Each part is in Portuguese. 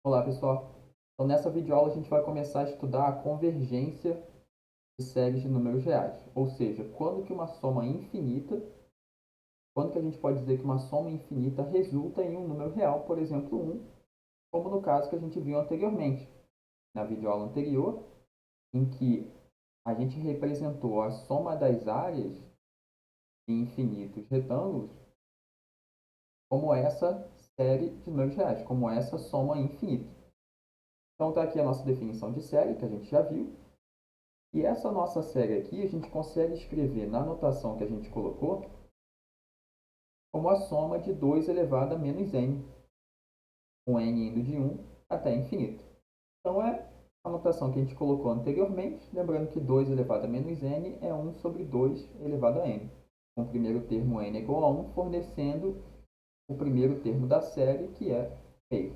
Olá, pessoal. Então, nessa videoaula, a gente vai começar a estudar a convergência de séries de números reais. Ou seja, quando que uma soma infinita, quando que a gente pode dizer que uma soma infinita resulta em um número real, por exemplo, 1, como no caso que a gente viu anteriormente, na videoaula anterior, em que a gente representou a soma das áreas de infinitos retângulos como essa série de números reais, como essa soma infinita. Então, está aqui a nossa definição de série, que a gente já viu. E essa nossa série aqui, a gente consegue escrever na notação que a gente colocou como a soma de 2 elevado a menos n, com n indo de 1 até infinito. Então, é a notação que a gente colocou anteriormente, lembrando que 2 elevado a menos n é 1 sobre 2 elevado a n, com o primeiro termo n igual a 1, fornecendo o primeiro termo da série, que é meio.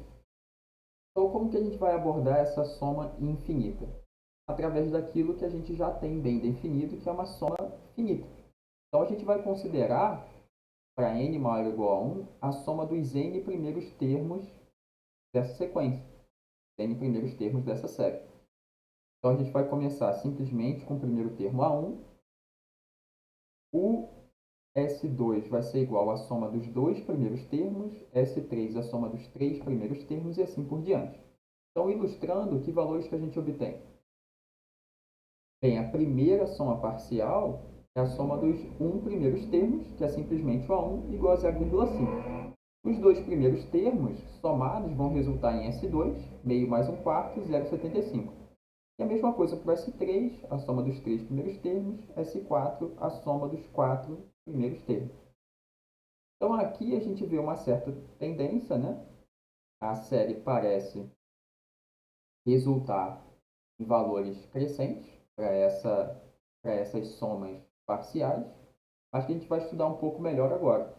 Então, como que a gente vai abordar essa soma infinita? Através daquilo que a gente já tem bem definido, que é uma soma finita. Então, a gente vai considerar, para n maior ou igual a 1, a soma dos n primeiros termos dessa sequência, n primeiros termos dessa série. Então, a gente vai começar simplesmente com o primeiro termo a1. O S2 vai ser igual à soma dos dois primeiros termos, S3 a soma dos três primeiros termos e assim por diante. Então, ilustrando, que valores que a gente obtém? Bem, a primeira soma parcial é a soma dos 1 primeiros termos, que é simplesmente o A1 igual a 0,5. Os dois primeiros termos somados vão resultar em S2, meio mais um quarto, 0,75. E a mesma coisa para o S3, a soma dos três primeiros termos, S4, a soma dos quatro primeiros termos. Então aqui a gente vê uma certa tendência, né? A série parece resultar em valores crescentes para essas somas parciais, mas que a gente vai estudar um pouco melhor agora.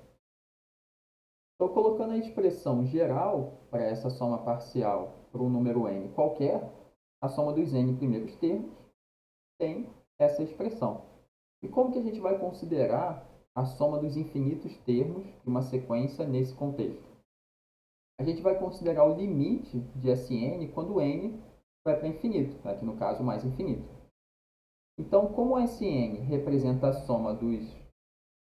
Estou colocando a expressão geral para essa soma parcial para um número n qualquer, a soma dos n primeiros termos tem essa expressão. E como que a gente vai considerar a soma dos infinitos termos de uma sequência nesse contexto? A gente vai considerar o limite de Sn quando n vai para infinito, aqui no caso mais infinito. Então, como Sn representa a soma dos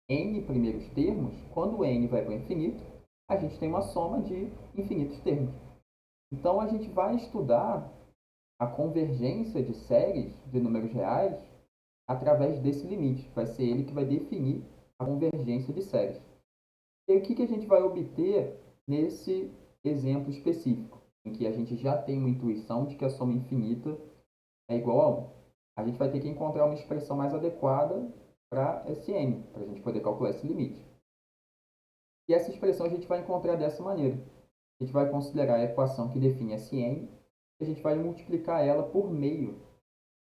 n primeiros termos, quando n vai para o infinito, a gente tem uma soma de infinitos termos. Então, a gente vai estudar a convergência de séries de números reais através desse limite. Vai ser ele que vai definir a convergência de séries. E o que a gente vai obter nesse exemplo específico, em que a gente já tem uma intuição de que a soma infinita é igual a 1. A gente vai ter que encontrar uma expressão mais adequada para Sn, para a gente poder calcular esse limite. E essa expressão a gente vai encontrar dessa maneira. A gente vai considerar a equação que define Sn, e a gente vai multiplicar ela por meio.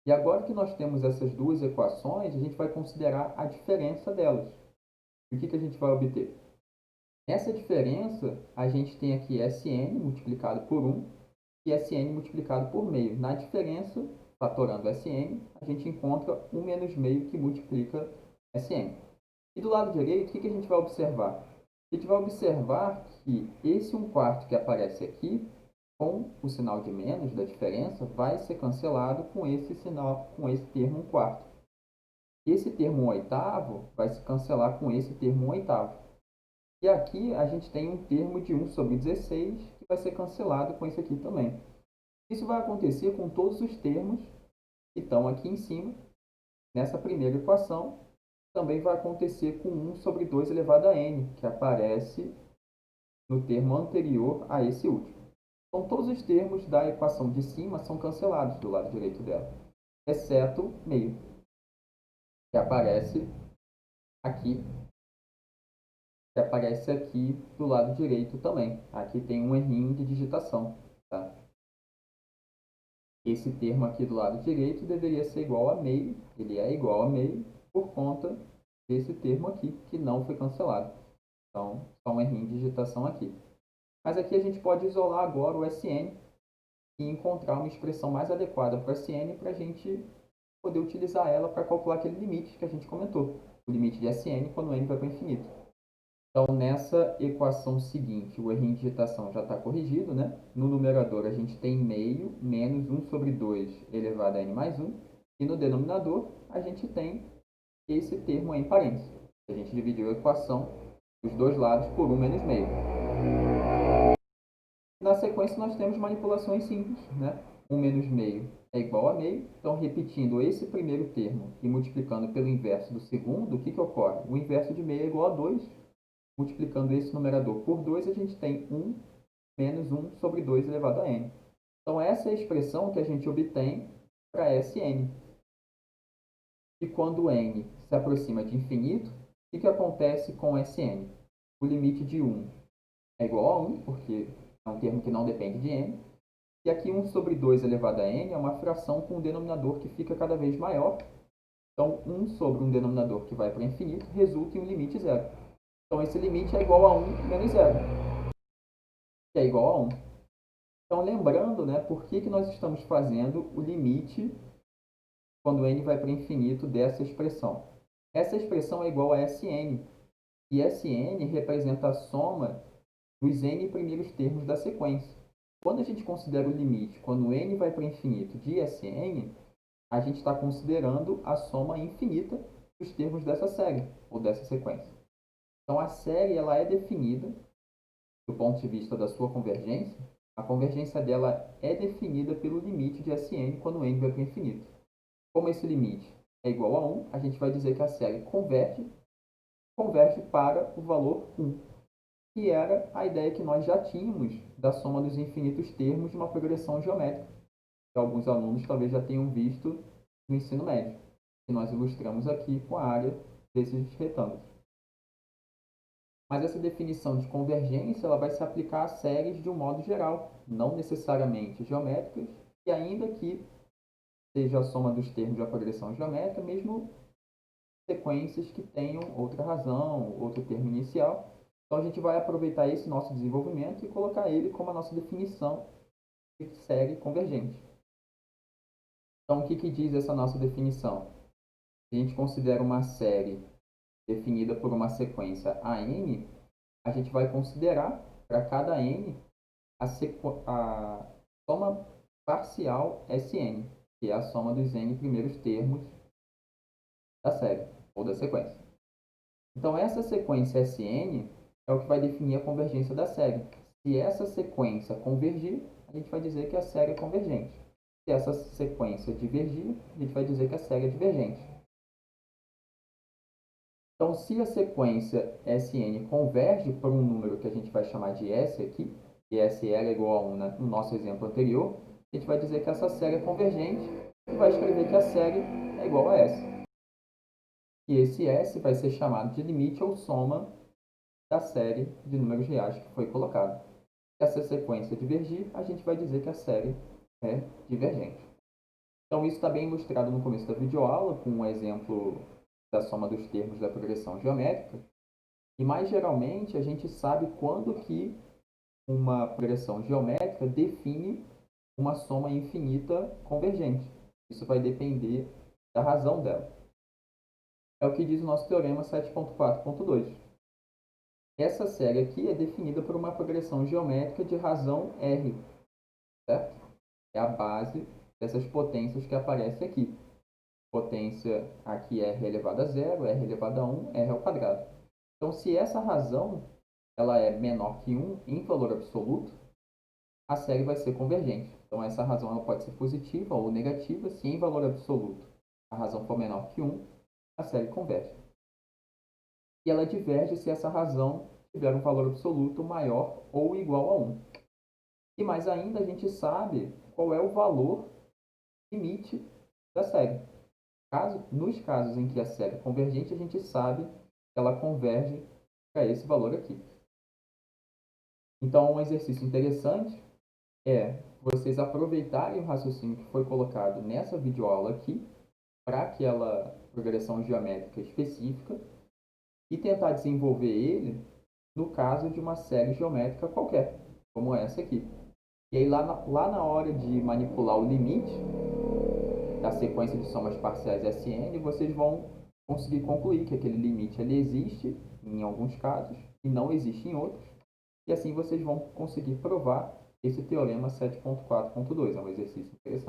E agora que nós temos essas duas equações, a gente vai considerar a diferença delas. E o que a gente vai obter? Essa diferença, a gente tem aqui Sn multiplicado por 1 e Sn multiplicado por meio. Na diferença, fatorando Sn, a gente encontra 1 menos meio que multiplica Sn. E do lado direito, o que a gente vai observar? A gente vai observar que esse 1 quarto que aparece aqui, com o sinal de menos da diferença, vai ser cancelado com esse sinal, com esse termo 1 quarto. Esse termo 1 oitavo vai se cancelar com esse termo 1 oitavo. E aqui a gente tem um termo de 1 sobre 16 que vai ser cancelado com esse aqui também. Isso vai acontecer com todos os termos que estão aqui em cima, nessa primeira equação. Também vai acontecer com 1 sobre 2 elevado a n, que aparece no termo anterior a esse último. Então, todos os termos da equação de cima são cancelados do lado direito dela, exceto meio, que aparece aqui, do lado direito também. Aqui tem um errinho de digitação, tá? Esse termo aqui do lado direito deveria ser igual a meio, ele é igual a meio por conta desse termo aqui, que não foi cancelado. Então, só um errinho de digitação aqui. Mas aqui a gente pode isolar agora o Sn e encontrar uma expressão mais adequada para o Sn para a gente poder utilizar ela para calcular aquele limite que a gente comentou. O limite de Sn quando n vai para o infinito. Então, nessa equação seguinte, o erro em digitação já está corrigido, né? No numerador, a gente tem meio menos 1 sobre 2 elevado a n mais 1. E no denominador, a gente tem esse termo em parênteses. A gente dividiu a equação dos dois lados por 1 menos meio. Na sequência, nós temos manipulações simples, né? 1 menos meio é igual a meio. Então, repetindo esse primeiro termo e multiplicando pelo inverso do segundo, o que ocorre? O inverso de meio é igual a 2. Multiplicando esse numerador por 2, a gente tem 1 menos 1 sobre 2 elevado a n. Então, essa é a expressão que a gente obtém para Sn. E quando n se aproxima de infinito, o que acontece com Sn? O limite de 1 é igual a 1, porque é um termo que não depende de n. E aqui 1 sobre 2 elevado a n é uma fração com um denominador que fica cada vez maior. Então, 1 sobre um denominador que vai para infinito resulta em um limite zero. Então, esse limite é igual a 1 menos zero, que é igual a 1. Então, lembrando, né, por que nós estamos fazendo o limite quando n vai para infinito dessa expressão. Essa expressão é igual a Sn, e Sn representa a soma dos n primeiros termos da sequência. Quando a gente considera o limite, quando n vai para infinito de Sn, a gente está considerando a soma infinita dos termos dessa série, ou dessa sequência. Então, a série ela é definida, do ponto de vista da sua convergência, a convergência dela é definida pelo limite de Sn quando n vai para o infinito. Como esse limite é igual a 1, a gente vai dizer que a série converge para o valor 1, que era a ideia que nós já tínhamos da soma dos infinitos termos de uma progressão geométrica, que alguns alunos talvez já tenham visto no ensino médio, que nós ilustramos aqui com a área desses retângulos. Mas essa definição de convergência ela vai se aplicar a séries de um modo geral, não necessariamente geométricas, e ainda que seja a soma dos termos de uma progressão geométrica, mesmo sequências que tenham outra razão, outro termo inicial. Então, a gente vai aproveitar esse nosso desenvolvimento e colocar ele como a nossa definição de série convergente. Então, o que diz essa nossa definição? Se a gente considera uma série definida por uma sequência AN, a gente vai considerar para cada n a soma parcial Sn, que é a soma dos n primeiros termos da série, ou da sequência. Então, essa sequência Sn é o que vai definir a convergência da série. Se essa sequência convergir, a gente vai dizer que a série é convergente. Se essa sequência divergir, a gente vai dizer que a série é divergente. Então, se a sequência Sn converge para um número que a gente vai chamar de S aqui, e S era igual a 1 no nosso exemplo anterior, a gente vai dizer que essa série é convergente e vai escrever que a série é igual a S. E esse S vai ser chamado de limite ou soma da série de números reais que foi colocado. Se essa sequência divergir, a gente vai dizer que a série é divergente. Então, isso está bem ilustrado no começo da videoaula, com um exemplo da soma dos termos da progressão geométrica. E, mais geralmente, a gente sabe quando que uma progressão geométrica define uma soma infinita convergente. Isso vai depender da razão dela. É o que diz o nosso teorema 7.4.2. Essa série aqui é definida por uma progressão geométrica de razão R, certo? É a base dessas potências que aparecem aqui. Potência aqui R elevado a zero, R elevado a 1, R ao quadrado. Então, se essa razão ela é menor que 1 em valor absoluto, a série vai ser convergente. Então, essa razão ela pode ser positiva ou negativa. Se em valor absoluto a razão for menor que 1, a série converge. E ela diverge se essa razão tiver um valor absoluto maior ou igual a 1. E mais ainda, a gente sabe qual é o valor limite da série. Nos casos em que a série é convergente, a gente sabe que ela converge para esse valor aqui. Então, um exercício interessante é vocês aproveitarem o raciocínio que foi colocado nessa videoaula aqui para aquela progressão geométrica específica e tentar desenvolver ele no caso de uma série geométrica qualquer, como essa aqui. E aí, lá na hora de manipular o limite da sequência de somas parciais Sn, vocês vão conseguir concluir que aquele limite ele existe em alguns casos e não existe em outros. E assim vocês vão conseguir provar esse teorema 7.4.2. É um exercício interessante.